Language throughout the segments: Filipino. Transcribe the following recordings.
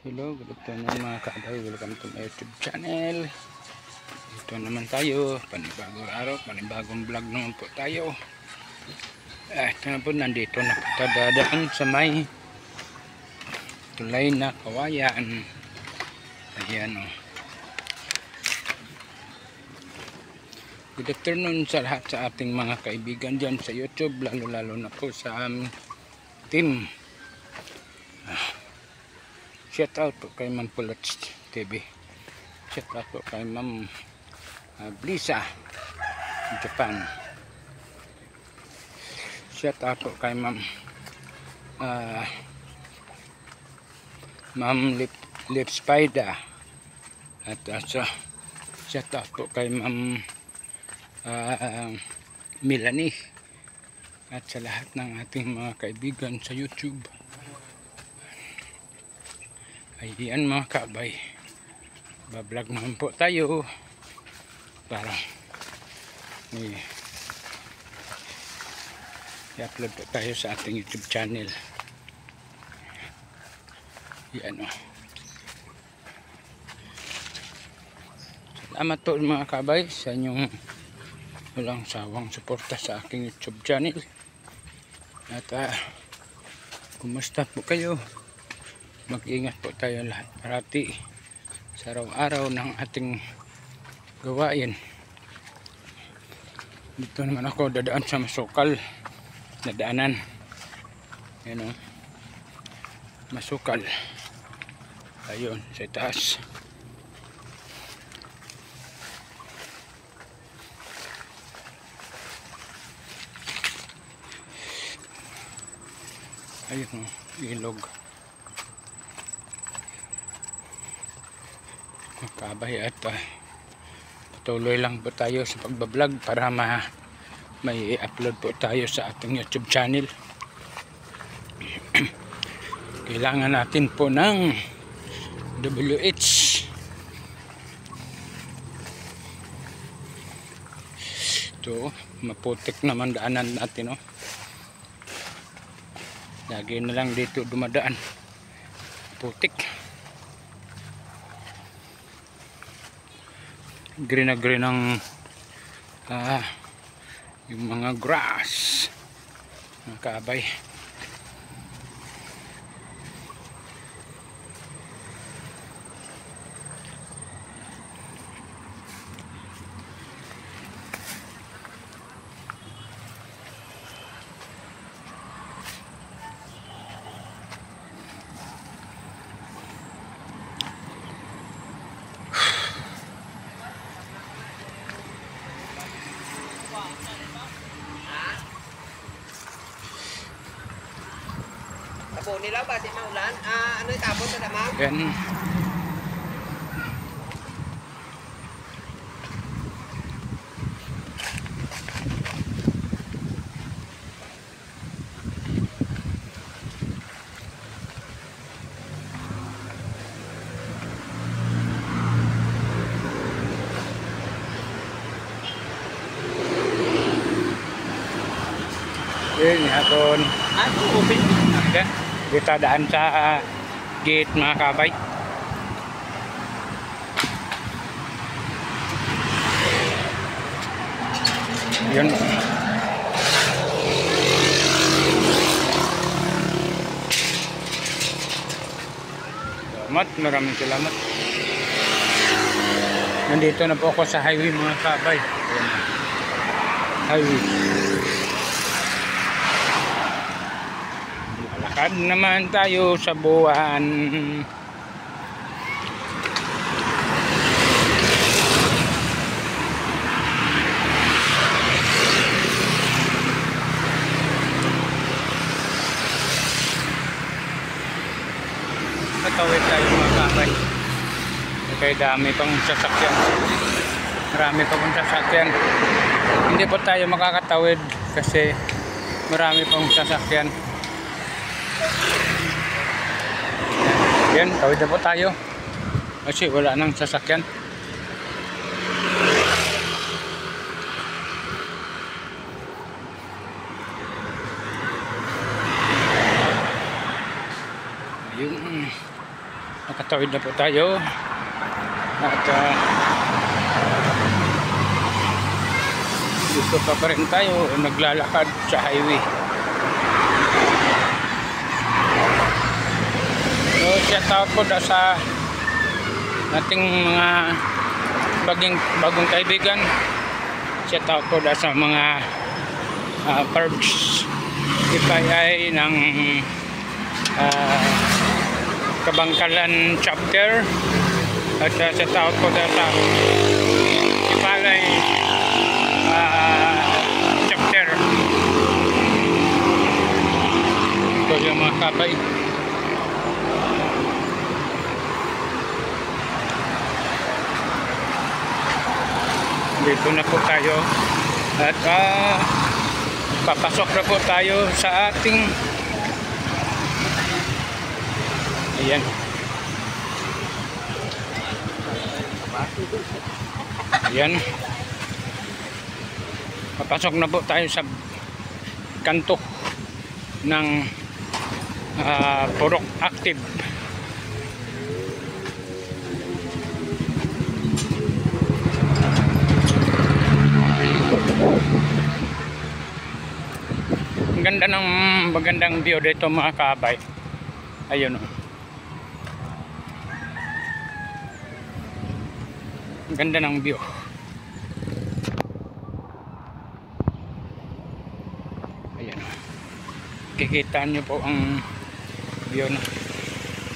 Hello, good afternoon mga kaabay. Welcome to my YouTube channel. Ito naman tayo, panibagong araw, panibagong vlog naman po tayo. Ito na po, nandito na po dadaan sa may tulay na kawayan. Ayan o. Good afternoon sa lahat sa ating mga kaibigan dyan sa YouTube, lalo na po sa team. Shout out po kay Ma'am Pulats TV. Shout out po kay Ma'am Blisa Japan. Shout out po kay Ma'am Lip Spider. At shout out po kay Ma'am Melanie. At sa lahat ng ating mga kaibigan sa YouTube. Ayan mga kaabay, bablog naman po tayo para i-upload po tayo sa ating YouTube channel. Yan o. Salamat po mga kaabay sa inyong walang sawang suporta sa aking YouTube channel. At kumusta po kayo? Mag-ingat po tayo lahat parati sa araw-araw ng ating gawain. Dito naman ako dadaan sa masukal na daanan. Yan o, masukal. Ayun, sa taas. Ayun o, ilog. Kabay at patuloy lang po tayo sa pagbablog para may i-upload po tayo sa ating YouTube channel. Kailangan natin po ng WH. Ito, maputik naman daanan natin, no? Lagi na lang dito dumadaan. Putik. Green na green ang yung mga grass, mga kaabay. Tapos nila ba di maulan? Ano yung tapos sa damang? Yan. Yan, hapon. Open. Yan. Dito daan sa gate mga kabay. Yun. Maraming salamat. Nandito na po ako sa highway mga kabay. Highway. Lakad naman tayo sa buwan. Tatawid tayo mga kabay. Okay, dami pang sasakyan. Marami pa pang sasakyan. Hindi po tayo makakatawid kasi marami pang sasakyan. Yan, tawid na po tayo kasi wala nang sasakyan. Yung Nakatawid na po tayo at gusto pa rin tayo naglalakad sa highway. So shout out po sa ating mga bagong kaibigan. Shout out po sa mga Parbs FII ng Kabangkalan chapter at shout out po sa Ipalay chapter. Ito yung mga kabay. Dito na po tayo at papasok na po tayo sa ating ayan. Ayan. Papasok na po tayo sa kanto ng Purok Active. Ang ganda ng magandang view dito mga kabay. Ayun oh. Ang ganda ng view. Ayan oh. Kikita nyo po ang view na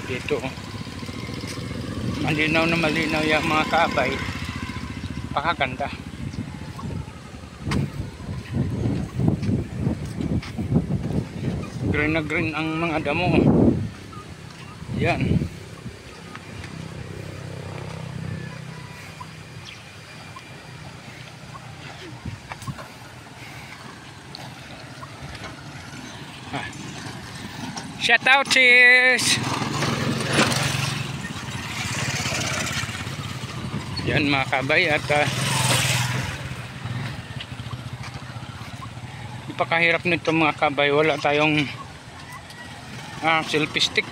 dito oh. Malinaw na malinaw yung mga kabay. Pakaganda. Green na green ang mga damo. Yan. Shout out sis. Yan mga kabay at ipakahirap nito mga kabay. Wala tayong selfie stick.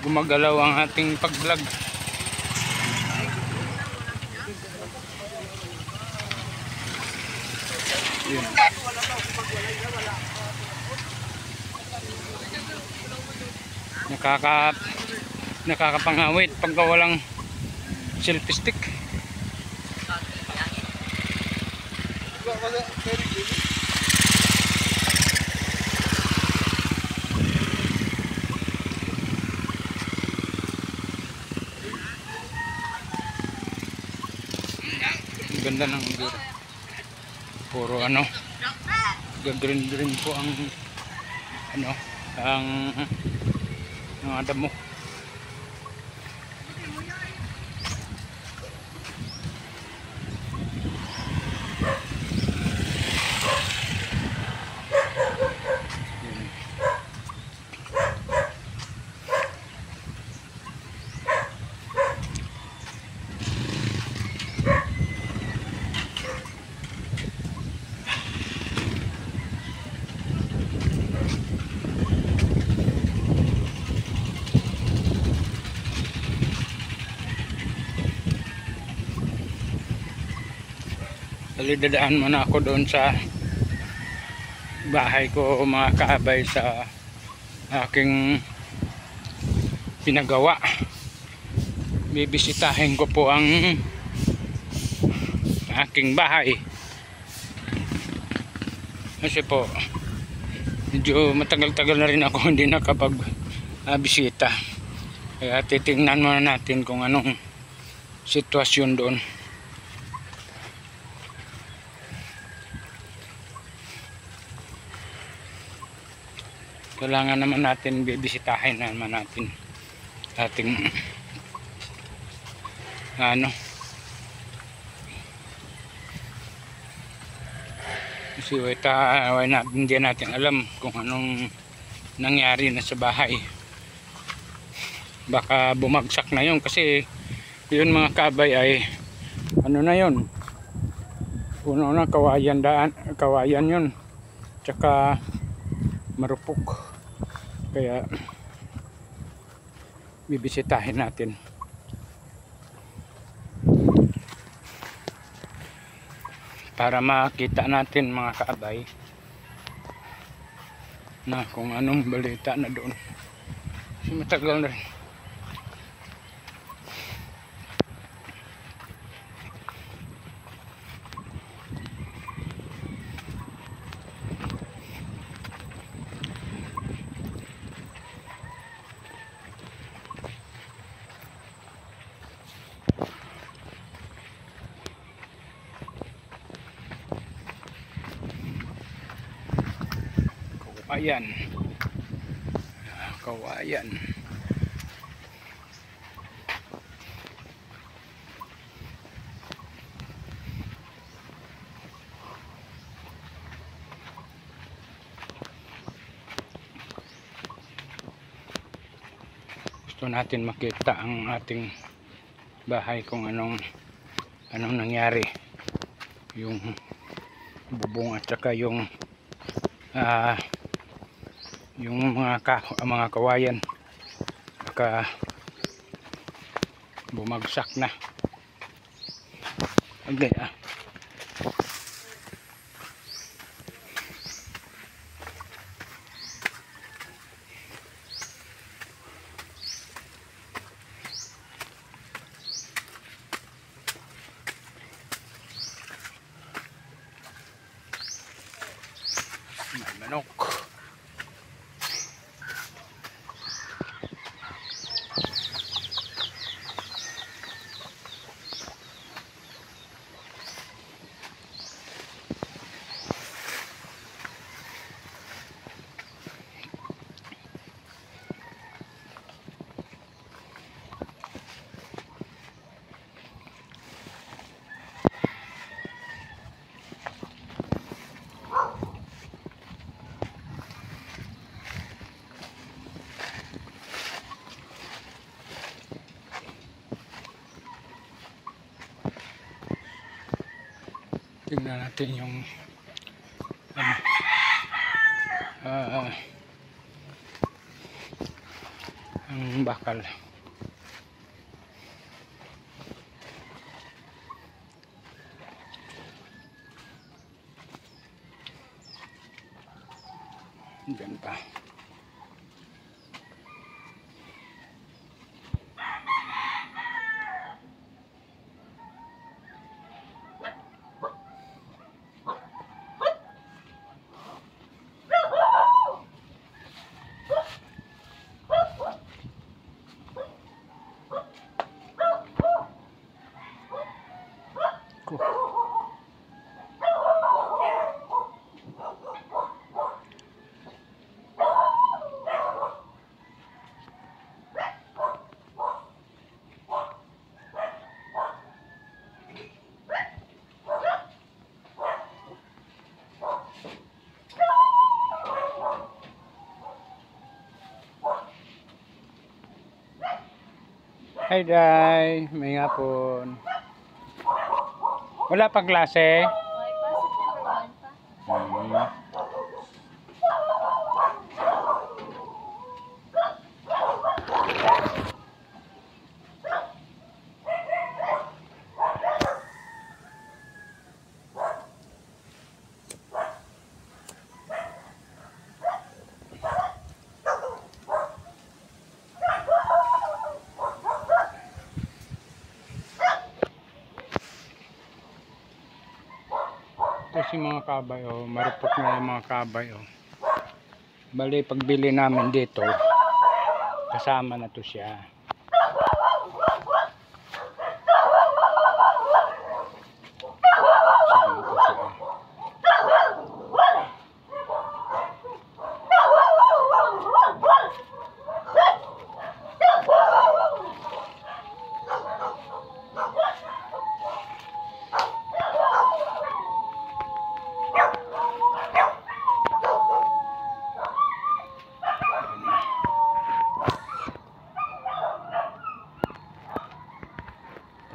Gumagalaw ang ating pag-vlog. Yun. Nakakapangawit pagka walang selfie stick. Ganda ng view. Puro ano, green po ang ano, ang mga damo. Dadaan muna ako doon sa bahay ko mga kaabay sa aking pinagawa. Bibisitahin ko po ang aking bahay kasi po medyo matagal-tagal na rin ako hindi nakapag bisita, kaya titingnan muna natin kung anong sitwasyon doon. Kailangan naman natin bibisitahin naman natin ating ano, kasi hindi natin alam kung anong nangyari na sa bahay. Baka bumagsak na yun kasi yun mga kabay ay ano na yun, puno na kawayan yun, tsaka marupok. Kaya bibisitahin natin. Para makita natin mga kaabay na kung anong balita na doon. Kasi matagal na rin. Kawayan. Kawayan. Gusto natin makita ang ating bahay kung anong nangyari, yung bubong at saka yung mga kawayan baka bumagsak na. Okay, may manok. Tingnan natin yung ang bakal. Diyan pa. Hi Day, may hapon. Wala pang klase? Okay pa, September 1 pa. Kasi mga kabay, marupok na yung mga kabay. Bali, pagbili namin dito, kasama na to siya. Kasama to siya.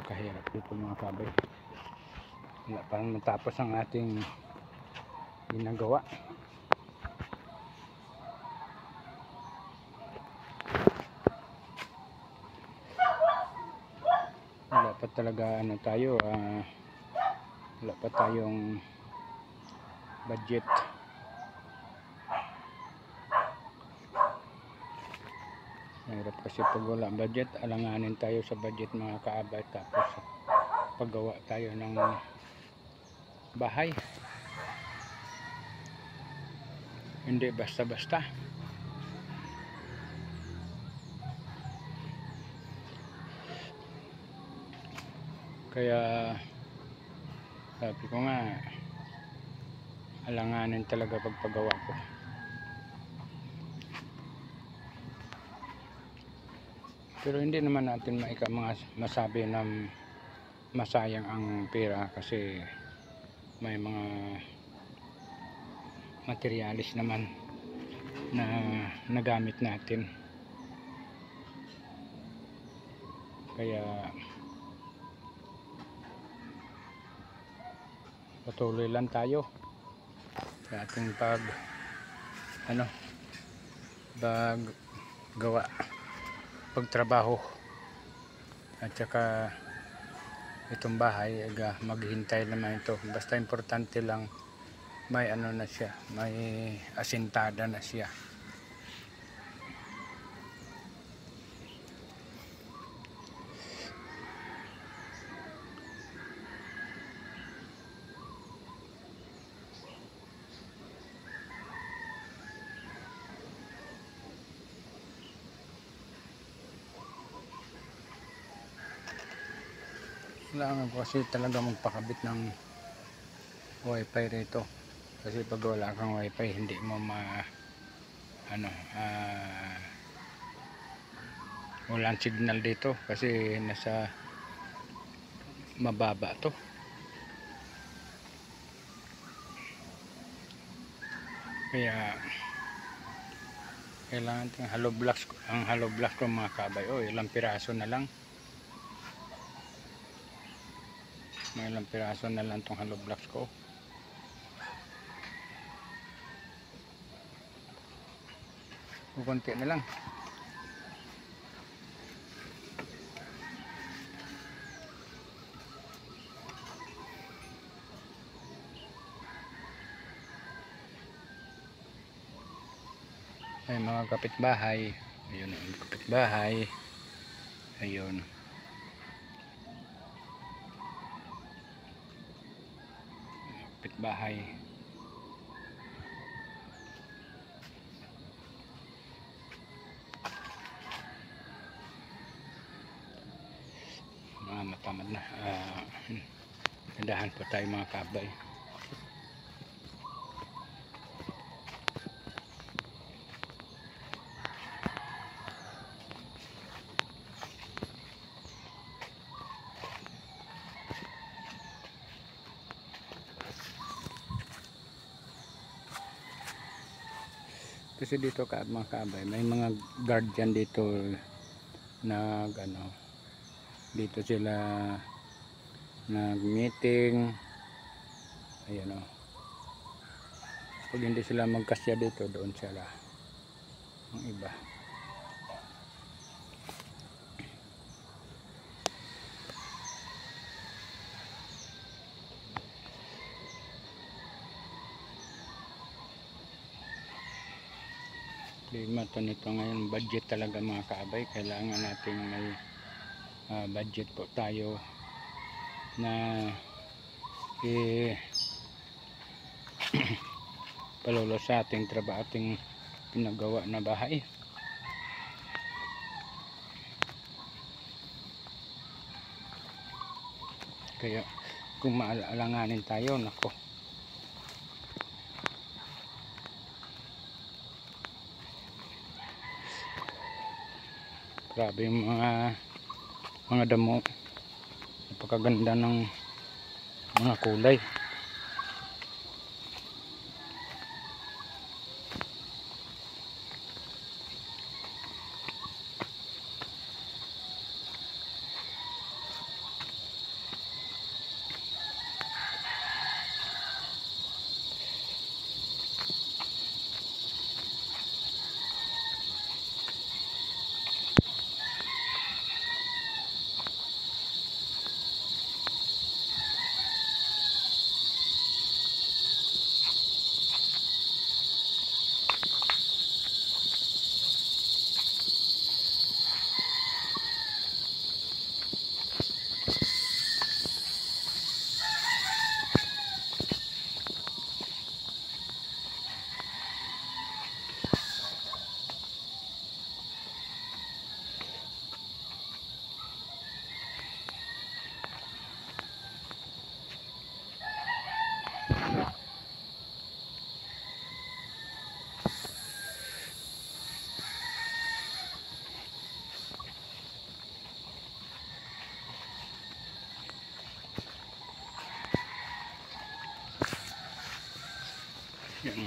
Kahirap dito mga kabay. Wala parang matapos ang ating ginagawa. pa talaga ano tayo, wala pa tayong budget. Mahirap kasi pag wala budget, alanganin tayo sa budget mga kaabay, tapos paggawa tayo ng bahay, hindi basta-basta. Kaya sabi ko nga, alanganin talaga pagpagawa ko. Pero hindi naman natin masabi na masayang ang pera, kasi may mga materialis naman na nagamit natin. Kaya patuloy lang tayo sa ating paggawa, pagtrabaho, at saka itong bahay maghihintay naman ito. Basta importante lang may ano na siya, may asintada na siya. Kailangan ko kasi talaga magpakabit ng wifi rito, kasi pag wala kang wifi hindi mo walang signal dito, kasi nasa mababa to. Kaya kailangan ang hollow blocks ko mga kabay. Ilang piraso na lang, may ilang piraso na lang tong hollow blocks ko. Kunti na lang. Ay, mga kapitbahay, ayun ang kapitbahay, ayun. Kapitbahay. Matamad na. Gandahan po tayo mga kabay. Kasi dito mga kabay, may mga guardian dito na dito sila nag-meeting. Ayan o. Pag hindi sila magkasya dito, doon sila ang iba. Lima to nito ngayon, budget talaga mga kaabay. Kailangan natin may budget po tayo na palulo sa ating trabaho, ating pinagawa na bahay. Kaya kung maalanganin tayo, nako, grabe yung mga damo. Napakaganda ng mga kulay.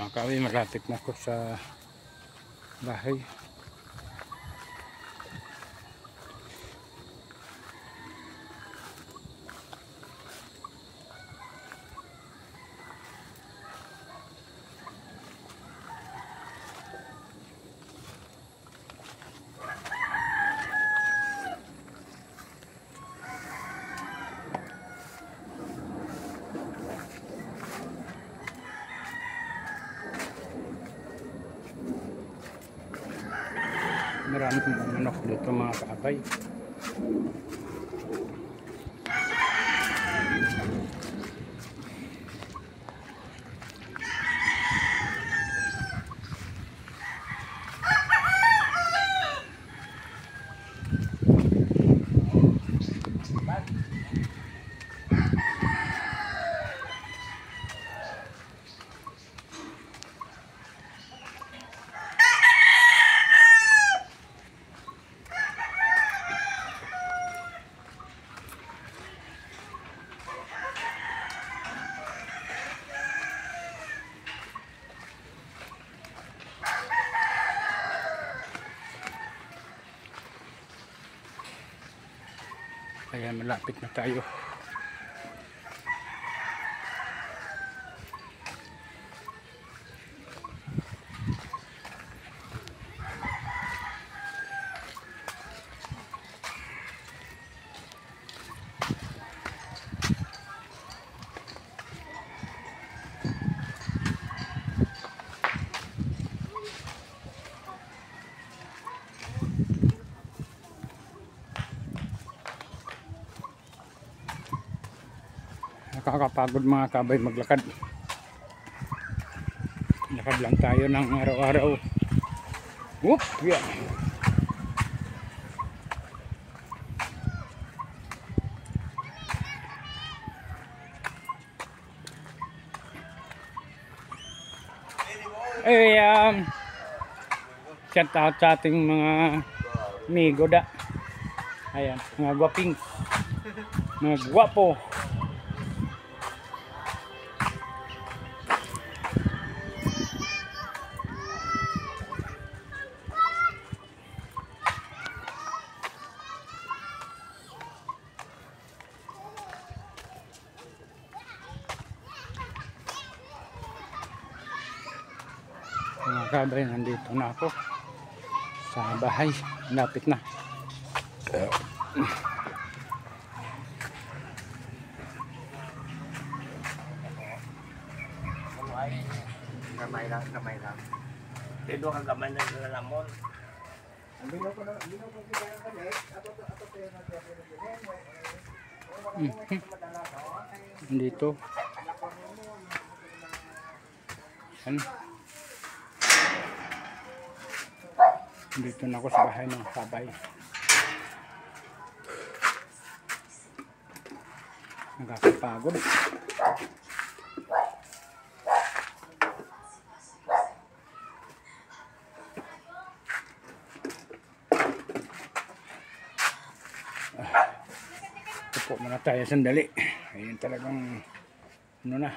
Mga kabay, malapit na ako sa bahay. Maraming manok dito mga kaabay. Kaya malapit na tayo. Nakakapagod mga kabay maglakad. Lakad lang tayo ng araw-araw. Whoop! Yeah. Shout out sa ating mga amigo da. Ayan, mga gwaping. Mga gwapo. Mga kabay, nandito na ako sa bahay. Lapit na. Kamay lang. Dito ka gamay na lalamon. Dito. Ano? Dito na ako sa bahay ng kabay. Nakakapagod. Upo muna tayo sandali. Ayun talagang ano na.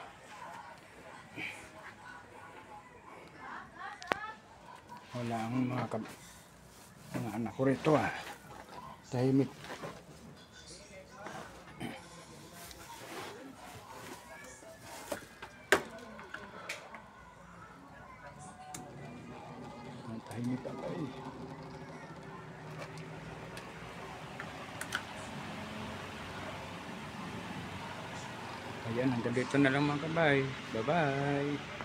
Wala ang mga anak ko rito tahimik. Tahimik ako eh. Ayan, hanggang dito na lang mga kabay. Bye bye.